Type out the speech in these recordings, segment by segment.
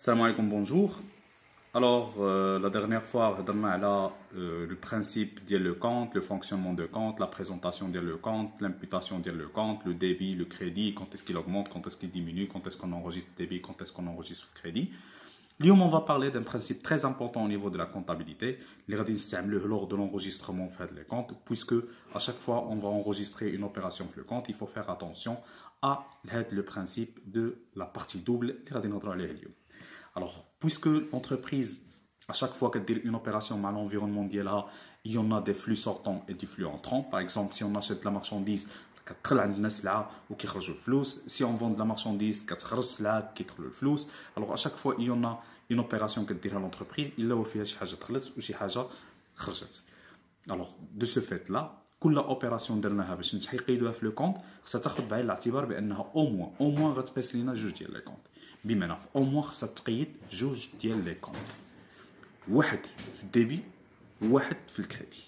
Salam alaikum, bonjour. Alors, la dernière fois, on a le principe de le compte, le fonctionnement de compte, la présentation de le compte, l'imputation de le compte, le débit, le crédit, quand est-ce qu'il augmente, quand est-ce qu'il diminue, quand est-ce qu'on enregistre le débit, quand est-ce qu'on enregistre le crédit. L'IOM, on va parler d'un principe très important au niveau de la comptabilité, lors de l'enregistrement des comptes, puisque à chaque fois on va enregistrer une opération sur le compte, il faut faire attention à le principe de la partie double. Alors, puisque l'entreprise, à chaque fois qu'elle dit une opération à l'environnement, il y en a des flux sortants et des flux entrants. Par exemple, si on achète de la marchandise, si on vend de la marchandise, alors à chaque fois il y en a une opération que dire à l'entreprise, il a alors de ce fait là, كل opération درناها باش نحيدوها في le compte, ça تاخذ بعين الاعتبار بانها au moins غتقيس لينا جوج ديال لي compte. بمعنى au moins خصها تقيد جوج ديال لي compte. واحد في الديبي وواحد في الكريدي.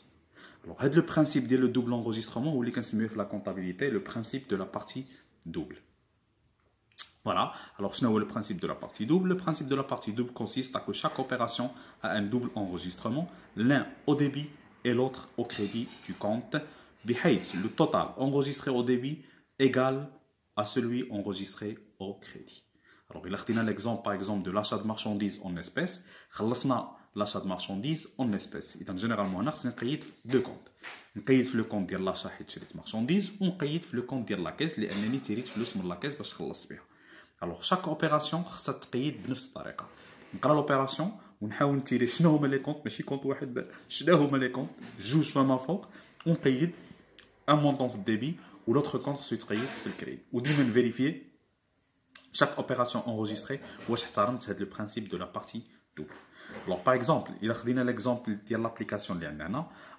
Alors, le principe de le double enregistrement, ou la comptabilité, le principe de la partie double. Voilà. Alors, je le principe de la partie double. Le principe de la partie double consiste à que chaque opération a un double enregistrement, l'un au débit et l'autre au crédit du compte. Le total enregistré au débit égal à celui enregistré au crédit. Alors, il a l'exemple, par exemple, de l'achat de marchandises en espèces. L'achat de marchandises en espèces. Et généralement, on a deux comptes. On a le compte de l'achat de marchandises ou on a le compte de la caisse, qui est le la caisse. Alors, chaque opération, ça a de la même manière. On a l'opération, on a les comptes, mais compte les comptes, juge fama fok, on paye un montant de débit ou l'autre compte se paye le crédit. Ou dit même vérifier chaque opération enregistrée, c'est le principe de la partie double. Alors, par exemple, il a donné l'exemple de l'application.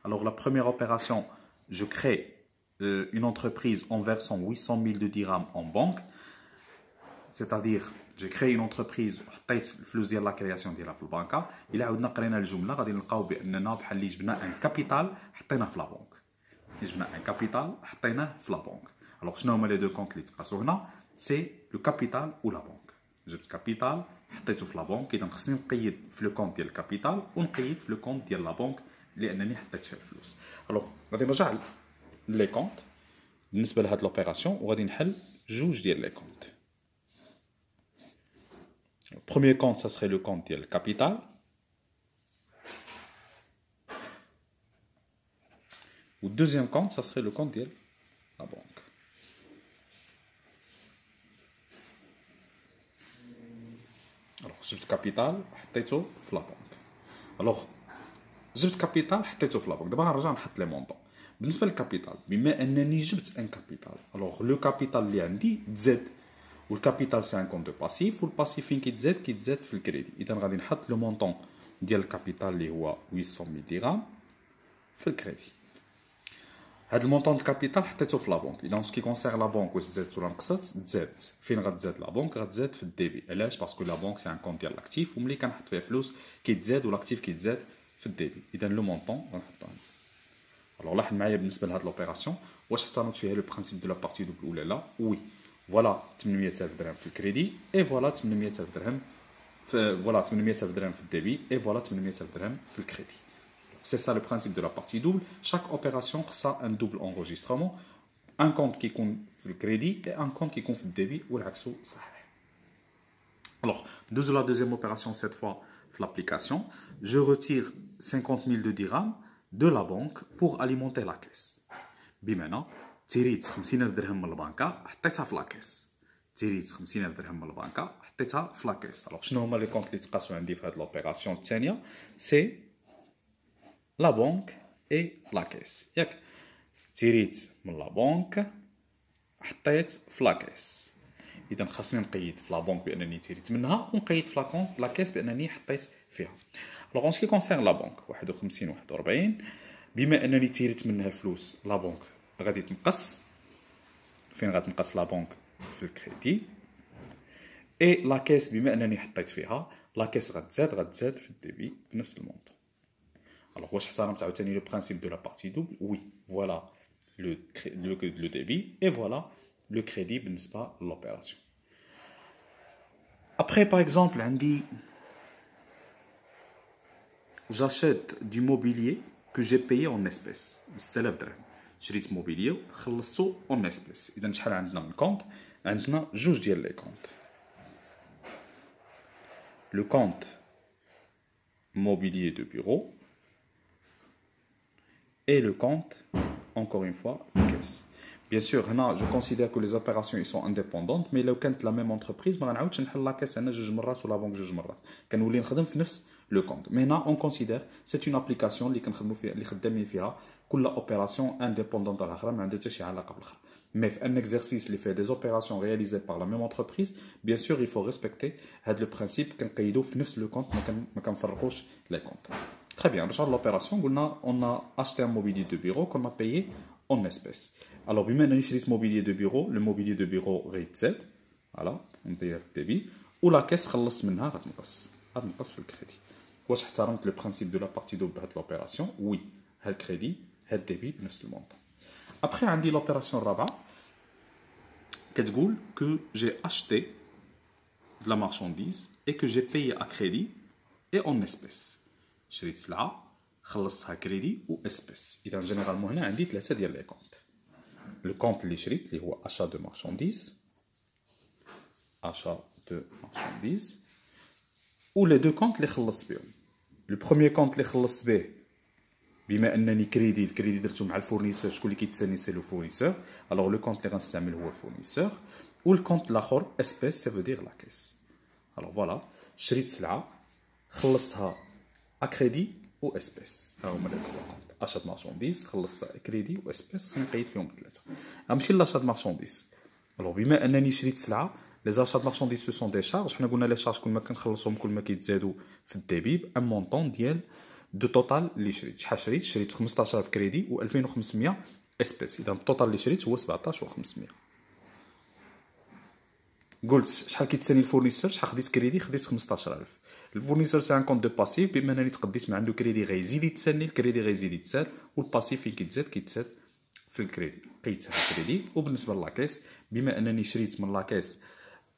Alors, la première opération, je crée une entreprise en versant 800 000 de dirhams en banque. C'est-à-dire, je crée une entreprise, je fais la création de la banque. Il a قرينا الجملة غادي نلقاو بأننا بحال اللي جبنا un capital حطيناه في la banque. جبنا un capital حطيناه في la banque. Alors, شنو هما les deux comptes اللي تقاسوا هنا؟ C'est le capital ou la banque. جبت capital حطيته في لا بنك. اذا خصني نقيد في لو كونت ديال الكابيتال ونقيد في لو كونت ديال لا بنك لانني حطيت فيه الفلوس. الوغ غادي نرجع لي كونت بالنسبه لهاد لوبيراسيون وغادي نحل جوج ديال لي كونت. البروميير كونت ça serait le compte ديال الكابيتال و الدوزيام كونت ça serait le compte ديال لا بنك. جبت كابيتال حطيته في لا بنك. الوغ جبت كابيتال حطيته في لا بنك. دابا غنرجع نحط لي مونطون. بالنسبه للكابيتال، بما انني جبت ان كابيتال، الوغ لو كابيتال اللي عندي تزاد، والكابيتال سي ان كونت باسيف، والباسيف فين كيتزاد في الكريدي. اذا غادي نحط لو مونطون ديال الكابيتال اللي هو 800 درهم في الكريدي. هاد المونطون د الكابيتال حطيته في لا بنك. اذا سكي كونسير لا بنك واش تزادت ولا نقصت؟ تزادت. فين غتزاد لا بنك؟ غتزاد في الديبي. علاش؟ باسكو لا بنك سي ان كونت ديال لاكتيف، وملي كنحط فيه فلوس كيتزاد والاكتيف كيتزاد في الديبي. اذا لو مونطون غنحطو هنا. الوغ لاحظ معايا بالنسبه لهاد لوبيراسيون واش احترمت فيها لو برينسيپ دو لا بارتي دوبل ولا لا؟ وي. فوالا 800,000 درهم في الكريدي اي فوالا 800,000 درهم فوالا 800,000 درهم في الديبي اي فوالا 800,000 درهم في الكريدي. C'est ça le principe de la partie double. Chaque opération a un double enregistrement. Un compte qui compte le crédit et un compte qui compte le débit ou l'axo. Alors, la deuxième opération, cette fois, l'application, je retire 50 000 de dirhams de la banque pour alimenter la caisse. Bimena, تيريت 50,000 درهم من البنكة حطيتها في لا كيس. تيريت 50,000 درهم من البنكة حطيتها في لا كيس. Alors, شنو هما لي كونت اللي تقاسوا عندي في هذه الأوبيراسيون الثانية؟ سي la banque et la caisse. ياك تيريت من لا بنك حطيت في لا كيس. اذا خاصني نقيد في لا بنك بانني تيريت منها ونقيد في لا كيس بانني حطيت فيها. الوغ اون سكي كونسير لا بنك 51 41 بما انني تيريت منها الفلوس لا بنك غادي تنقص. فين غتنقص لا بنك؟ في الكريدي. اي لا كيس بما انني حطيت فيها لا كيس غتزاد في الديبي بنفس المونطون. Alors, واش احترمت عاوتاني لو برينسيپ دو لا بارتي دوبل؟ وي. فوالا لو ديبي اي فوالا لو كريدي بالنسبه للوبيراسيون. Après, par exemple, j'achète du mobilier que j'ai payé en espèces. 6000 درهم. شريت موبيليو خلصته en espèces. إذا شحال عندنا من compte؟ عندنا جوج ديال لي comptes. Le compte mobilier de bureau et le compte, encore une fois, caisse. Bien sûr, je considère que les opérations ils sont indépendantes, mais لو كانت la même entreprise ما غنعاودش نحل لا كاس انا جوج مرات ولا بنك جوج مرات كنولي نخدم في نفس لو كونت. Mais là on considère c'est une application اللي كنخدموا فيها اللي خدامين فيها كل اوبيراسيون انديبوندونت على الاخرى ما عندها حتى شي علاقه بالاخرى. Mais في un exercice اللي فيه des opérations réalisées par la même entreprise, bien sûr il faut respecter هذا le principe كنقيدوا في نفس لو كونت ما كنفرقوش les comptes. Très bien, dans l'opération, on a acheté un mobilier de bureau qu'on a payé en espèces. Alors, بما أنني شريت mobilier de bureau, le mobilier de bureau غيتزاد, voilà, ندير الديبي, ولا كاس خلص منها غتنقص في الكريدي. واش احترمت le principe de la partie double بهاد l'opération? Oui, هاد الكريدي, هاد الديبي بنفس المونطون. Après, عندي l'opération الرابعة كتقول que j'ai acheté de la marchandise et que j'ai payé à crédit et en espèces. شريت سلعة خلصتها كريدي و اسبيس. اذا جينيرالمون هنا عندي ثلاثه ديال لي كونت. لو كونت اللي شريت اللي هو achat de marchandise و لي دو كونت اللي خلصت بهم. لو بروميير كونت اللي خلصت به بما انني الكريدي درتو مع الفورنيسور. شكون اللي كيتساني سي لو فورنيسور. الوغ لو كونت اللي غنستعمل هو الفورنيسور و الكونت الاخر اسبيس سي فو دير لا كيس. الوغ فوالا شريت سلعه خلصتها à crédit ou espèce. هما لي تخوا كونت. achat de marchandise خلصتها كريدي و اسبيس نقيد فيهم بثلاثه. غنمشي لاشات مارشانديز. الوغ بما انني شريت سلعه لي زاشات مارشانديز سو سون دي شارج. حنا قلنا لي شارج كل ما كنخلصهم كل ما كيتزادوا في الديبي بان مونطون ديال دو توتال اللي شريت. شحال شريت 15000 كريدي و 2500 اسبيس. اذا التوتال اللي شريت هو 17500. قلت شحال كيتساني الفورنيسور شحال خديت كريدي خديت 15000. الفورنيسور سي ان كونت دو باسيف. بما انني تقديت من عنده كريدي غيزيد يتسني الكريدي غيزيد يتسال والباسيف فين كيتزاد في الكريدي قيتها الكريدي. وبالنسبه لاكيس بما انني شريت من لاكيس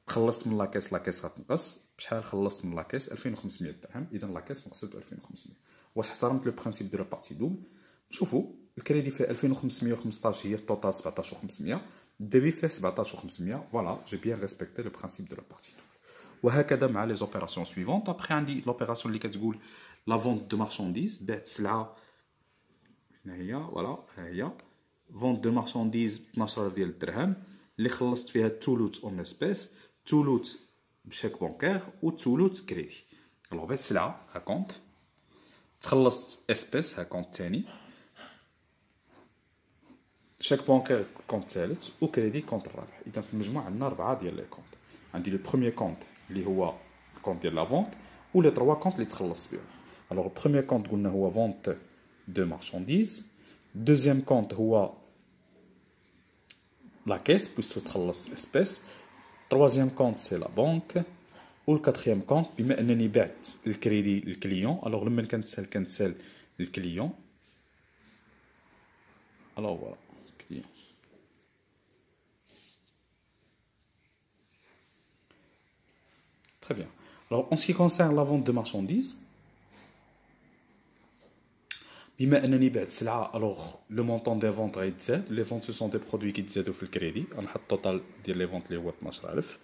خلصت من لاكيس غتنقص بشحال خلصت من لاكيس 2500 درهم. اذا لاكيس نقصت ب 2500. واش احترمت لو برينسيپ دو لا بارتي دوبل. شوفوا الكريدي فيه 2515 هي في التوتال 17500. الديبي فيه 17500. فوالا جي بيان ريسبكتي لو برينسيپ دو لا بارتي دوبل. وهكذا مع لي زوبيراسيون سويفونت. ابخي عندي لوبيراسيون اللي كتقول لا فونت دو مارشانديز. بعت سلعه هنا هي فوالا ها هي فونت دو مارشانديز 12000 ديال الدرهم اللي خلصت فيها التولوت اون اسبيس تولوت بشيك بونكير و تولوت كريدي. الوغ بعت سلعه ها كونت تخلصت اسبيس ها كونت ثاني شيك بونكير كونت ثالث و كريدي كونت الرابع. اذا في المجموع عندنا 4 ديال لي كونت. عندي لو بروميير كونت اللي هو الكونت ديال لا فونت و لي 3 كونت اللي تخلصت بهم. الوغ البروميير كونت قلنا هو فونت دو مارشانديز. دوزيام كونت هو لا كيس بويسو تخلص اسبيس. تروازيام كونت سي لا بانك. و الكاتريام كونت بما انني بعت الكريدي للكليون. الوغ لما كنتسال للكليون. الوغ فوالا كليون. Très bien. Alors, en ce qui concerne la vente de marchandises, بما انني بعت سلعه الوغ لو مونطون دي فونت غيتزاد. لي فونت سو سون دي برودوي كيتزادوا في الكريدي. غنحط التوتال ديال لي فونت اللي هو 12000.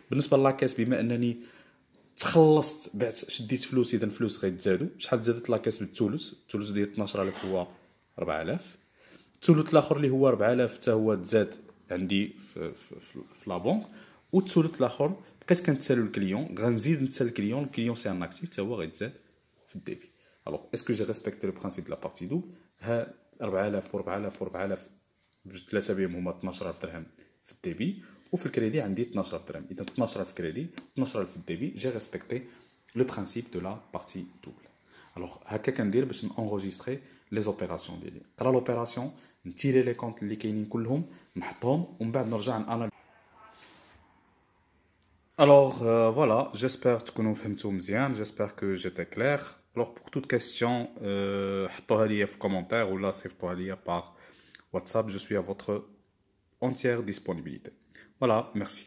بالنسبه لاكاس بما انني تخلصت بعت شديت فلوس اذا فلوس غيتزادوا. شحال زادت لاكاس بالثلث. الثلث ديال 12000 هو 4000. الثلث الاخر اللي هو 4000 حتى هو تزاد عندي في لا بونك. والثلث الاخر بقيت كنتسالو الكليون. غنزيد نتسال الكليون سي ان اكتيف حتى هو غيتزاد في الديبي. الوغ اسكو جي ريسبكتي لو برينسيپ دو لا بارتي دوبل. ها 4000 و 4000 و 4000 بجوج ثلاثه بهم هما 12000 درهم في الديبي وفي الكريدي عندي 12000 درهم. اذا 12000 كريدي 12000 في الديبي جي ريسبكتي لو برينسيپ دو لا بارتي دوبل. الوغ هكا كندير باش نونغوجيستري لي زوبيراسيون ديالي. نقرا لوبيراسيون نتيري لي كونط اللي كاينين كلهم نحطهم ومن بعد نرجع ناناليز. Alors voilà, j'espère que j'étais clair. Alors pour toute question, حطوها لي في commentaire ou là صيفطوها لي par WhatsApp, je suis à votre entière disponibilité. Voilà, merci.